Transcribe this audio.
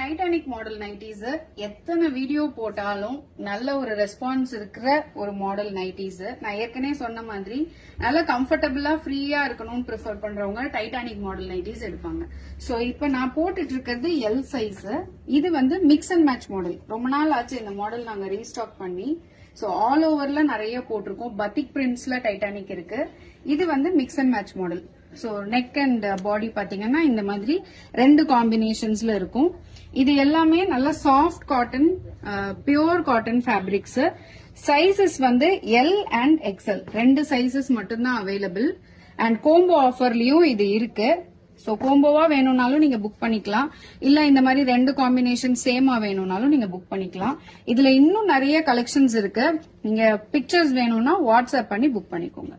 Titanic model nighties எத்தனை video போட்டாலும் நல்ல ஒரு ரெஸ்பான்ஸ் இருக்கிற ஒரு மாடல் நைட்டிஸ். நான் ஏற்கனவே சொன்ன மாதிரி நல்ல கம்ஃபர்டபுளா ஃப்ரீயா இருக்கணும்னு ப்ரிஃபர் பண்றவங்க டைட்டானிக் மாடல் நைட்டிஸ் எடுப்பாங்க. சோ இப்ப நான் போட்டுட்டு இருக்கிறது எல் சைஸ். இது வந்து மிக்ஸ் அண்ட் மேட்ச் மாடல். ரொம்ப நாள் ஆச்சு இந்த மாடல் நாங்க ரீஸ்டாக் பண்ணி. சோ ஆல் ஓவர்ல நிறைய போட்டிருக்கோம். பத்திக் பிரிண்ட்ஸ்ல டைட்டானிக் இருக்கு. இது வந்து mix and match model. So neck and body பாத்தீங்கன்னா இந்த மாதிரி ரெண்டு காம்பினேஷன்ஸ்ல இருக்கும். இது எல்லாமே நல்ல soft cotton, pure cotton fabrics. Sizes வந்து எல் அண்ட் எக்ஸ்எல் ரெண்டு சைசஸ் மட்டும்தான் அவைலபிள். அண்ட் கோம்போ ஆஃபர்லயும் இது இருக்கு. சோ கோம்போவா வேணும்னாலும் நீங்க புக் பண்ணிக்கலாம். இல்ல இந்த மாதிரி ரெண்டு காம்பினேஷன் சேமா வேணும்னாலும் நீங்க புக் பண்ணிக்கலாம். இதுல இன்னும் நிறைய கலெக்ஷன்ஸ் இருக்கு. நீங்க பிக்சர்ஸ் வேணும்னா வாட்ஸ்அப் பண்ணி புக் பண்ணிக்கோங்க.